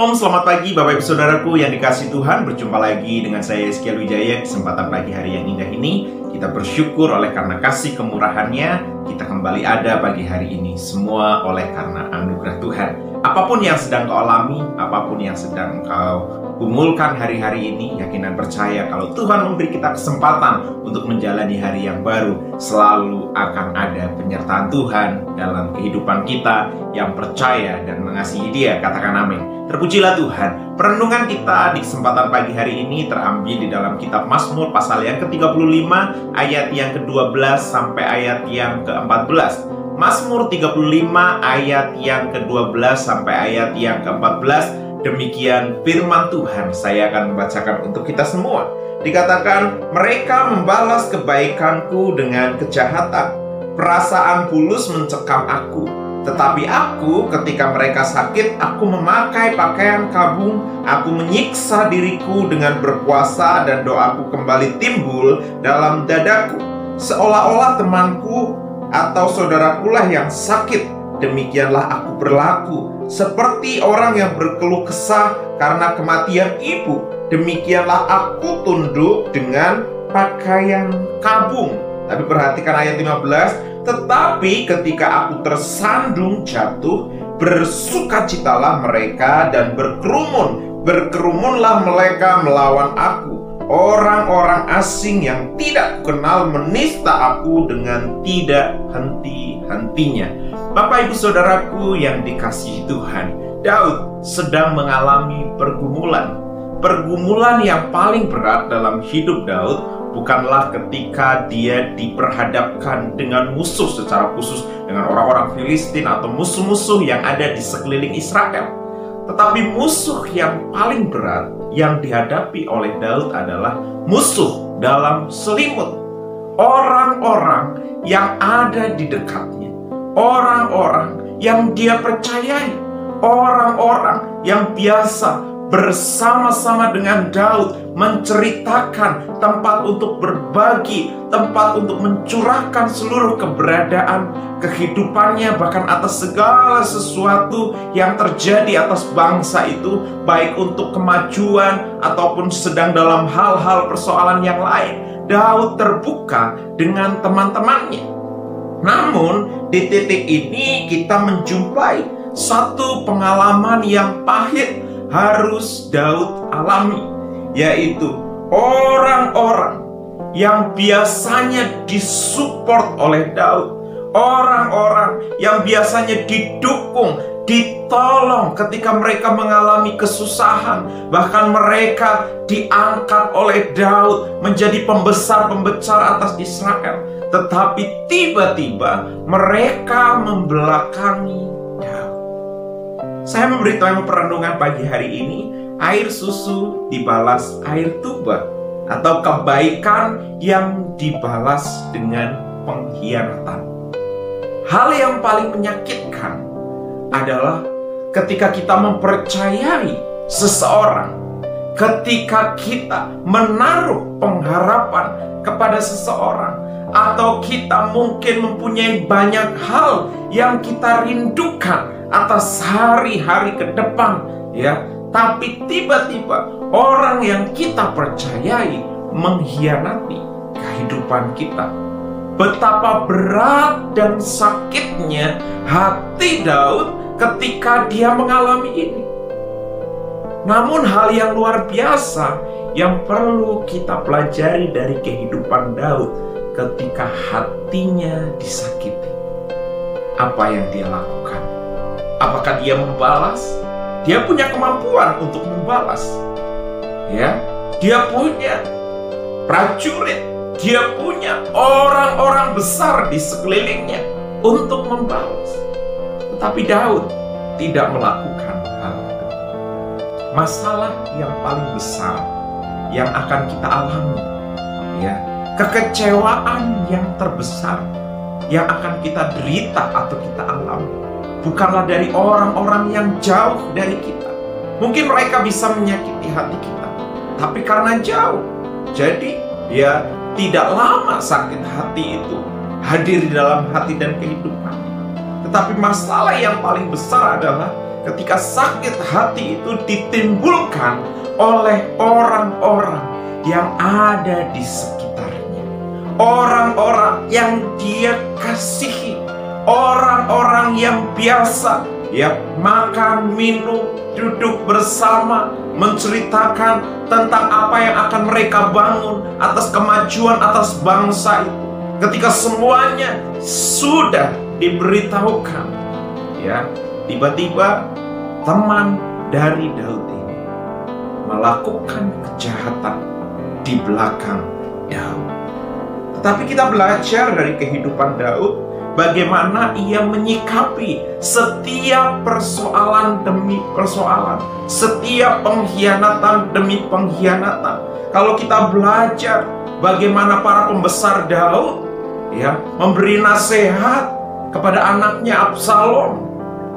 Shalom, selamat pagi Bapak Ibu Saudaraku yang dikasihi Tuhan. Berjumpa lagi dengan saya Yeskiel Wijaya. Kesempatan pagi hari yang indah ini kita bersyukur oleh karena kasih kemurahannya. Kita kembali ada pagi hari ini. Semua oleh karena anugerah Tuhan. Apapun yang sedang kau alami, apapun yang sedang kau gumulkan hari-hari ini, yakin dan percaya kalau Tuhan memberi kita kesempatan untuk menjalani hari yang baru, selalu akan ada penyertaan Tuhan dalam kehidupan kita yang percaya dan mengasihi Dia. Katakan amin. Terpujilah Tuhan. Perenungan kita di kesempatan pagi hari ini terambil di dalam kitab Mazmur pasal yang ke-35 ayat yang ke-12 sampai ayat yang ke-14. Mazmur 35 ayat yang ke-12 sampai ayat yang ke-14. Demikian firman Tuhan. Saya akan membacakan untuk kita semua. Dikatakan, mereka membalas kebaikanku dengan kejahatan. Perasaan bulus mencekam aku. Tetapi aku, ketika mereka sakit, aku memakai pakaian kabung. Aku menyiksa diriku dengan berpuasa, dan doaku kembali timbul dalam dadaku. Seolah-olah temanku atau saudarakulah yang sakit. Demikianlah aku berlaku, seperti orang yang berkeluh kesah karena kematian ibu. Demikianlah aku tunduk dengan pakaian kabung. Tapi perhatikan ayat 15. Tetapi ketika aku tersandung jatuh, bersukacitalah mereka dan berkerumunlah mereka melawan aku. Orang-orang asing yang tidak kukenal menista aku dengan tidak henti-hentinya. Bapak Ibu Saudaraku yang dikasihi Tuhan, Daud sedang mengalami pergumulan. Pergumulan yang paling berat dalam hidup Daud bukanlah ketika dia diperhadapkan dengan musuh secara khusus, dengan orang-orang Filistin atau musuh-musuh yang ada di sekeliling Israel. Tetapi musuh yang paling berat yang dihadapi oleh Daud adalah musuh dalam selimut. Orang-orang yang ada di dekatnya, orang-orang yang dia percayai, orang-orang yang biasa bersama-sama dengan Daud menceritakan tempat untuk berbagi, tempat untuk mencurahkan seluruh keberadaan kehidupannya, bahkan atas segala sesuatu yang terjadi atas bangsa itu, baik untuk kemajuan ataupun sedang dalam hal-hal persoalan yang lain. Daud terbuka dengan teman-temannya. Namun di titik ini kita menjumpai satu pengalaman yang pahit harus Daud alami, yaitu orang-orang yang biasanya disupport oleh Daud, orang-orang yang biasanya didukung, ditolong ketika mereka mengalami kesusahan, bahkan mereka diangkat oleh Daud menjadi pembesar-pembesar atas Israel. Tetapi tiba-tiba mereka membelakangi Daud. Saya memberi tema perenungan pagi hari ini, air susu dibalas air tuba, atau kebaikan yang dibalas dengan pengkhianatan. Hal yang paling menyakitkan adalah ketika kita mempercayai seseorang, ketika kita menaruh pengharapan kepada seseorang, atau kita mungkin mempunyai banyak hal yang kita rindukan atas hari-hari ke depan, ya. Tapi tiba-tiba orang yang kita percayai mengkhianati kehidupan kita. Betapa berat dan sakitnya hati Daud ketika dia mengalami ini. Namun hal yang luar biasa yang perlu kita pelajari dari kehidupan Daud ketika hatinya disakiti. Apa yang dia lakukan? Apakah dia membalas? Dia punya kemampuan untuk membalas. Ya, dia punya prajurit, dia punya orang-orang besar di sekelilingnya untuk membalas. Tetapi Daud tidak melakukan hal itu. Masalah yang paling besar yang akan kita alami, ya, kekecewaan yang terbesar yang akan kita derita atau kita alami, bukanlah dari orang-orang yang jauh dari kita. Mungkin mereka bisa menyakiti hati kita, tapi karena jauh, jadi ya tidak lama sakit hati itu hadir di dalam hati dan kehidupan. Tetapi masalah yang paling besar adalah ketika sakit hati itu ditimbulkan oleh orang-orang yang ada di sekitarnya, orang-orang yang dia kasihi, orang-orang yang biasa ya makan, minum, duduk bersama, menceritakan tentang apa yang akan mereka bangun atas kemajuan atas bangsa itu. Ketika semuanya sudah diberitahukan, ya, tiba-tiba teman dari Daud ini melakukan kejahatan di belakang Daud. Tetapi kita belajar dari kehidupan Daud bagaimana ia menyikapi setiap persoalan demi persoalan, setiap pengkhianatan demi pengkhianatan. Kalau kita belajar bagaimana para pembesar Daud ya memberi nasihat kepada anaknya Absalom,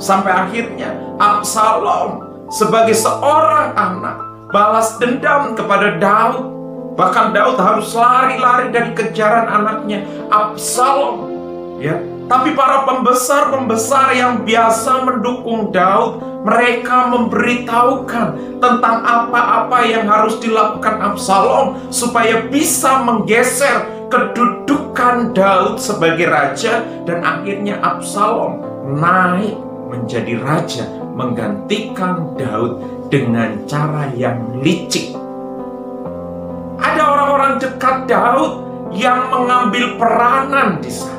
sampai akhirnya Absalom sebagai seorang anak balas dendam kepada Daud. Bahkan Daud harus lari-lari dari kejaran anaknya Absalom. Ya, tapi para pembesar-pembesar yang biasa mendukung Daud, mereka memberitahukan tentang apa-apa yang harus dilakukan Absalom supaya bisa menggeser kedudukan Daud sebagai raja, dan akhirnya Absalom naik menjadi raja menggantikan Daud dengan cara yang licik. Ada orang-orang dekat Daud yang mengambil peranan di sana.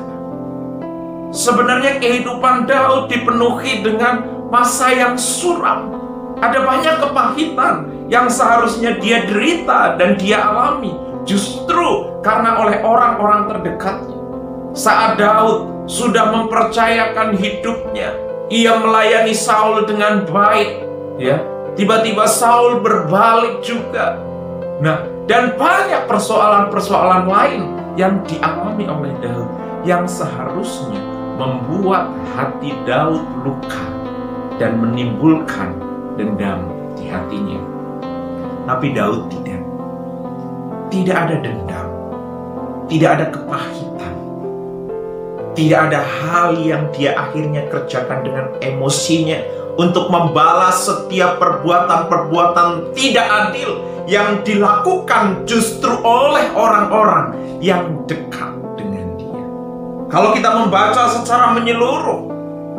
Sebenarnya kehidupan Daud dipenuhi dengan masa yang suram. Ada banyak kepahitan yang seharusnya dia derita dan dia alami, justru karena oleh orang-orang terdekatnya. Saat Daud sudah mempercayakan hidupnya, ia melayani Saul dengan baik, ya, tiba-tiba Saul berbalik juga. Nah, dan banyak persoalan-persoalan lain yang dialami oleh Daud yang seharusnya membuat hati Daud luka dan menimbulkan dendam di hatinya. Tapi Daud tidak ada dendam, tidak ada kepahitan, tidak ada hal yang dia akhirnya kerjakan dengan emosinya untuk membalas setiap perbuatan-perbuatan tidak adil yang dilakukan justru oleh orang-orang yang dekat dengan dia. Kalau kita membaca secara menyeluruh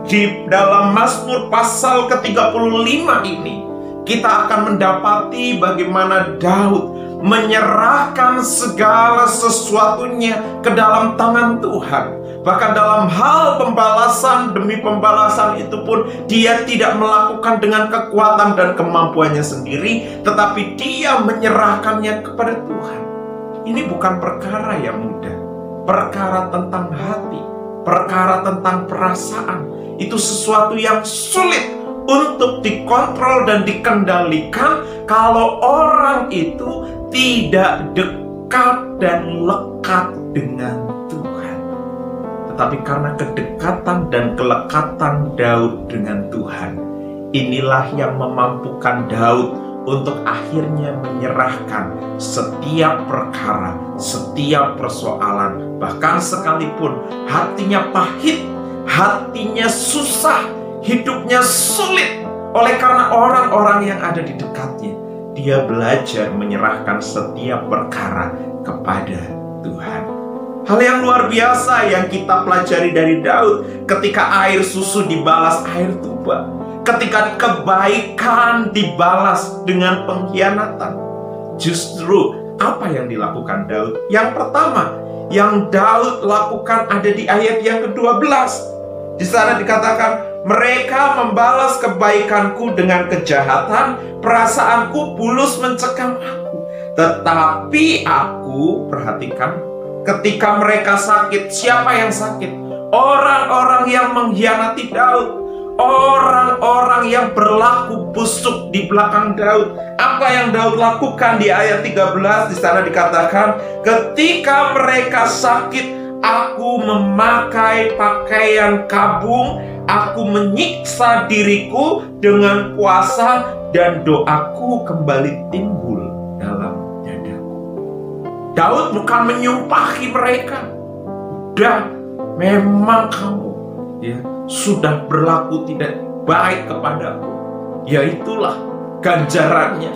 di dalam Mazmur pasal ke-35 ini, kita akan mendapati bagaimana Daud menyerahkan segala sesuatunya ke dalam tangan Tuhan. Bahkan dalam hal pembalasan demi pembalasan itu pun dia tidak melakukan dengan kekuatan dan kemampuannya sendiri, tetapi dia menyerahkannya kepada Tuhan. Ini bukan perkara yang mudah. Perkara tentang hati, perkara tentang perasaan, itu sesuatu yang sulit untuk dikontrol dan dikendalikan kalau orang itu tidak dekat dan lekat dengan Tuhan. Tetapi karena kedekatan dan kelekatan Daud dengan Tuhan, inilah yang memampukan Daud untuk akhirnya menyerahkan setiap perkara, setiap persoalan, bahkan sekalipun hatinya pahit, hatinya susah, hidupnya sulit oleh karena orang-orang yang ada di dekatnya, dia belajar menyerahkan setiap perkara kepada Tuhan. Hal yang luar biasa yang kita pelajari dari Daud, ketika air susu dibalas air tuba, ketika kebaikan dibalas dengan pengkhianatan. Justru apa yang dilakukan Daud? Yang pertama yang Daud lakukan ada di ayat yang ke-12. Di sana dikatakan, mereka membalas kebaikanku dengan kejahatan, perasaanku bulus mencekam aku. Tetapi aku, perhatikan, ketika mereka sakit, siapa yang sakit? Orang-orang yang mengkhianati Daud, orang-orang yang berlaku busuk di belakang Daud. Apa yang Daud lakukan di ayat 13? Di sana dikatakan, ketika mereka sakit, aku memakai pakaian kabung, aku menyiksa diriku dengan puasa, dan doaku kembali timbul dalam dadaku. Daud bukan menyumpahi mereka, udah memang kamu ya sudah berlaku tidak baik kepadaku, ya itulah ganjarannya,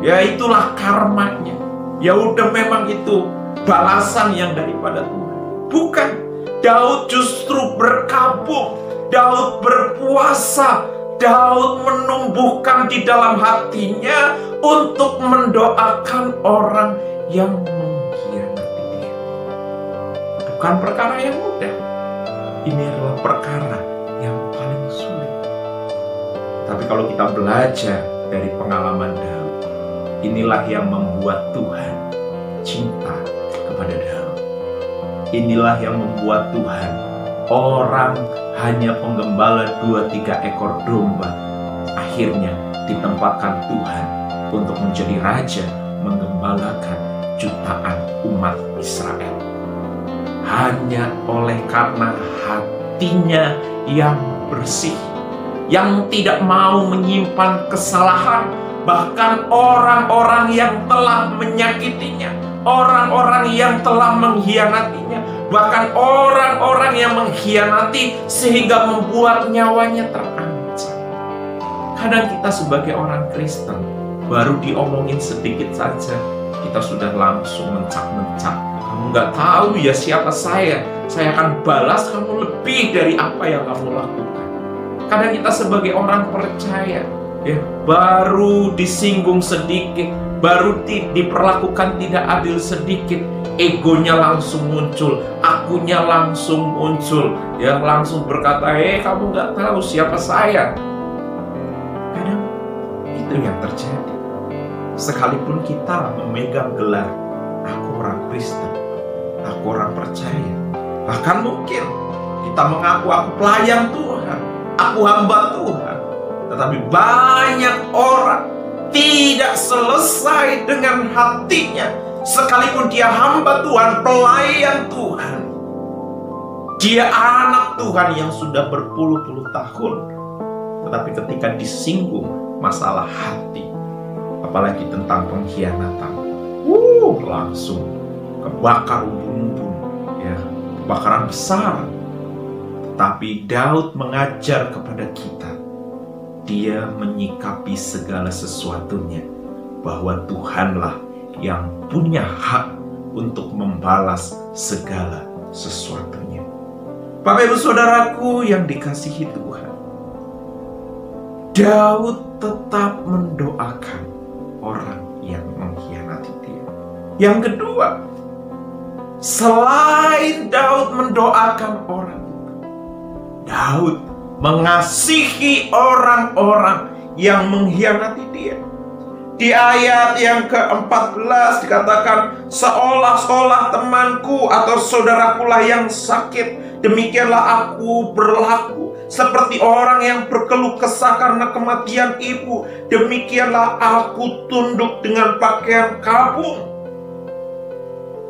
ya itulah karmanya. Ya udah, memang itu balasan yang daripada Tuhan. Bukan, Daud justru berkabung, Daud berpuasa, Daud menumbuhkan di dalam hatinya untuk mendoakan orang yang mengkhianati dia. Bukan perkara yang mudah. Ini adalah perkara yang paling sulit. Tapi kalau kita belajar dari pengalaman Daud, inilah yang membuat Tuhan cinta kepada Daud. Inilah yang membuat Tuhan, orang hanya penggembala 2-3 ekor domba, akhirnya ditempatkan Tuhan untuk menjadi raja, menggembalakan jutaan umat Israel. Hanya oleh karena hatinya yang bersih, yang tidak mau menyimpan kesalahan. Bahkan orang-orang yang telah menyakitinya, orang-orang yang telah mengkhianatinya, bahkan orang-orang yang mengkhianati sehingga membuat nyawanya terancam. Kadang kita sebagai orang Kristen, baru diomongin sedikit saja, kita sudah langsung mencap-mencap. Kamu nggak tahu ya siapa saya akan balas kamu lebih dari apa yang kamu lakukan. Kadang kita sebagai orang percaya, ya, baru disinggung sedikit, baru diperlakukan tidak adil sedikit, egonya langsung muncul, akunya langsung muncul, ya, langsung berkata, kamu nggak tahu siapa saya. Kadang itu yang terjadi. Sekalipun kita memegang gelar, aku orang Kristen, aku orang percaya, bahkan mungkin kita mengaku aku pelayan Tuhan, aku hamba Tuhan, tetapi banyak orang tidak selesai dengan hatinya. Sekalipun dia hamba Tuhan, pelayan Tuhan, dia anak Tuhan yang sudah berpuluh-puluh tahun, tetapi ketika disinggung masalah hati, apalagi tentang pengkhianatan, langsung kebakar umbun-umbun, ya, kebakaran besar. Tapi Daud mengajar kepada kita, dia menyikapi segala sesuatunya bahwa Tuhanlah yang punya hak untuk membalas segala sesuatunya. Bapak Ibu Saudaraku yang dikasihi Tuhan, Daud tetap mendoakan orang yang mengkhianati dia. Yang kedua, selain Daud mendoakan orang itu, Daud mengasihi orang-orang yang mengkhianati dia. Di ayat yang ke-14 dikatakan, seolah-olah temanku atau saudarakulah yang sakit, demikianlah aku berlaku. Seperti orang yang berkeluh kesah karena kematian ibu, demikianlah aku tunduk dengan pakaian kabung.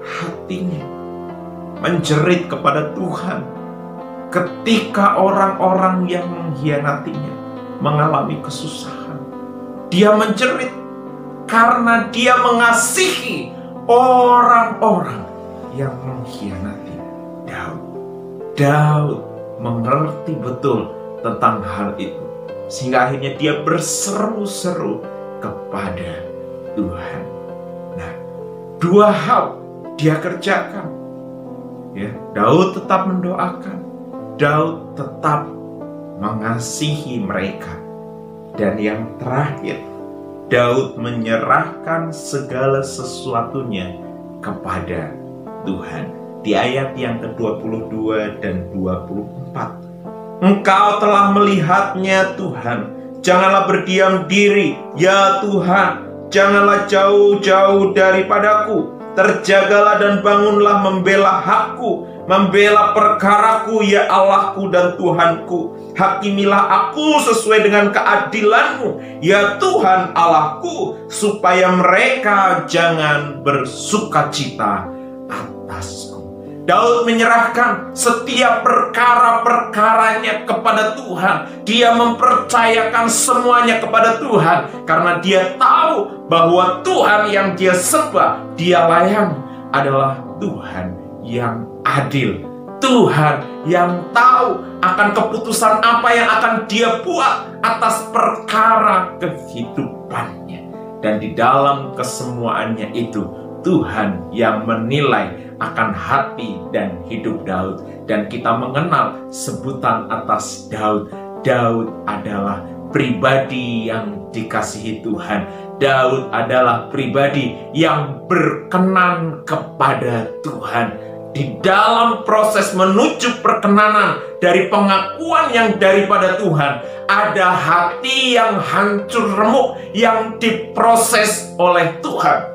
Hatinya menjerit kepada Tuhan ketika orang-orang yang mengkhianatinya mengalami kesusahan. Dia menjerit karena dia mengasihi orang-orang yang mengkhianati Daud. Daud mengerti betul tentang hal itu, sehingga akhirnya dia berseru-seru kepada Tuhan. Nah, dua hal dia kerjakan. Ya, Daud tetap mendoakan, Daud tetap mengasihi mereka. Dan yang terakhir, Daud menyerahkan segala sesuatunya kepada Tuhan. Di ayat yang ke-22 dan 24. Engkau telah melihatnya Tuhan, janganlah berdiam diri, ya Tuhan, janganlah jauh-jauh daripadaku. Terjagalah dan bangunlah membela hakku, membela perkaraku, ya Allahku dan Tuhanku. Hakimilah aku sesuai dengan keadilanmu, ya Tuhan Allahku, supaya mereka jangan bersukacita atasku. Daud menyerahkan setiap perkara-perkaranya kepada Tuhan. Dia mempercayakan semuanya kepada Tuhan, karena dia tahu bahwa Tuhan yang dia sembah, dia layani adalah Tuhan yang adil, Tuhan yang tahu akan keputusan apa yang akan dia buat atas perkara kehidupannya. Dan di dalam kesemuanya itu, Tuhan yang menilai akan hati dan hidup Daud. Dan kita mengenal sebutan atas Daud. Daud adalah pribadi yang dikasihi Tuhan. Daud adalah pribadi yang berkenan kepada Tuhan. Di dalam proses menuju perkenanan dari pengakuan yang daripada Tuhan, ada hati yang hancur remuk yang diproses oleh Tuhan.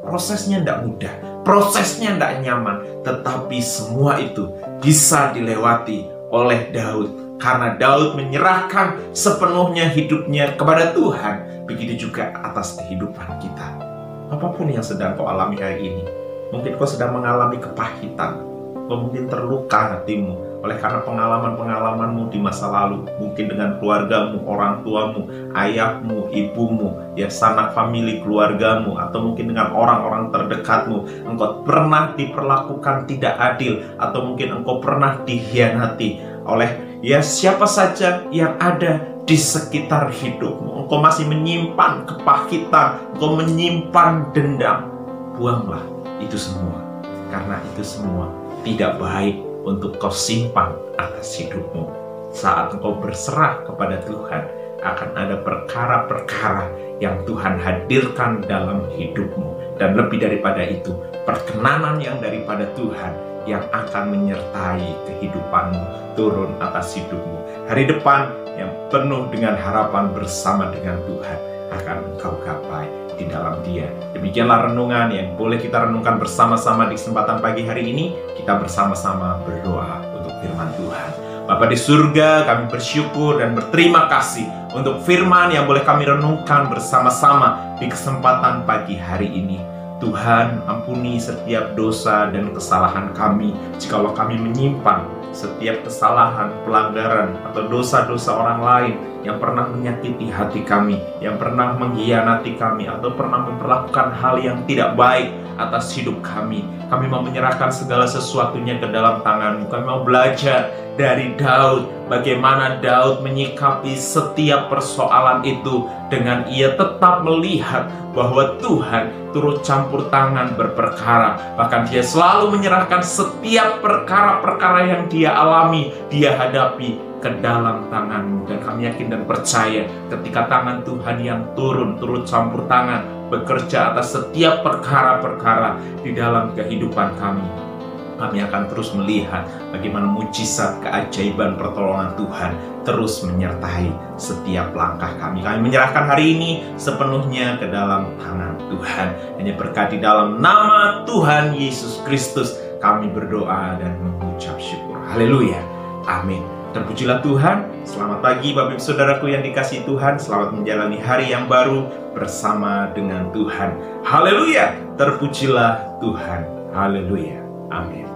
Prosesnya tidak mudah, prosesnya tidak nyaman, tetapi semua itu bisa dilewati oleh Daud. Karena Daud menyerahkan sepenuhnya hidupnya kepada Tuhan. Begitu juga atas kehidupan kita. Apapun yang sedang kau alami hari ini, mungkin kau sedang mengalami kepahitan, kau mungkin terluka hatimu oleh karena pengalaman-pengalamanmu di masa lalu, mungkin dengan keluargamu, orang tuamu, ayahmu, ibumu, ya sanak famili keluargamu, atau mungkin dengan orang-orang terdekatmu. Engkau pernah diperlakukan tidak adil, atau mungkin engkau pernah dikhianati oleh siapa saja yang ada di sekitar hidupmu. Engkau masih menyimpan kepahitan, engkau menyimpan dendam. Buanglah itu semua, karena itu semua tidak baik untuk kau simpan atas hidupmu. Saat engkau berserah kepada Tuhan, akan ada perkara-perkara yang Tuhan hadirkan dalam hidupmu. Dan lebih daripada itu, perkenanan yang daripada Tuhan yang akan menyertai kehidupanmu turun atas hidupmu. Hari depan yang penuh dengan harapan bersama dengan Tuhan akan engkau gapai di dalam Dia. Demikianlah renungan yang boleh kita renungkan bersama-sama di kesempatan pagi hari ini. Kita bersama-sama berdoa untuk firman Tuhan. Bapa di surga, kami bersyukur dan berterima kasih untuk firman yang boleh kami renungkan bersama-sama di kesempatan pagi hari ini. Tuhan, ampuni setiap dosa dan kesalahan kami jikalau kami menyimpan setiap kesalahan, pelanggaran, atau dosa-dosa orang lain yang pernah menyakiti hati kami, yang pernah mengkhianati kami, atau pernah memperlakukan hal yang tidak baik atas hidup kami. Kami mau menyerahkan segala sesuatunya ke dalam tangan-Mu. Kami mau belajar dari Daud, bagaimana Daud menyikapi setiap persoalan itu dengan ia tetap melihat bahwa Tuhan turut campur tangan berperkara. Bahkan dia selalu menyerahkan setiap perkara-perkara yang dia alami, dia hadapi ke dalam tangan-Mu. Dan kami yakin dan percaya ketika tangan Tuhan yang turut campur tangan bekerja atas setiap perkara-perkara di dalam kehidupan kami, kami akan terus melihat bagaimana mujizat keajaiban pertolongan Tuhan terus menyertai setiap langkah kami. Kami menyerahkan hari ini sepenuhnya ke dalam tangan Tuhan. Hanya berkat di dalam nama Tuhan Yesus Kristus kami berdoa dan mengucap syukur. Haleluya. Amin. Terpujilah Tuhan. Selamat pagi Bapak Ibu Saudaraku yang dikasihi Tuhan. Selamat menjalani hari yang baru bersama dengan Tuhan. Haleluya. Terpujilah Tuhan. Haleluya. Amin.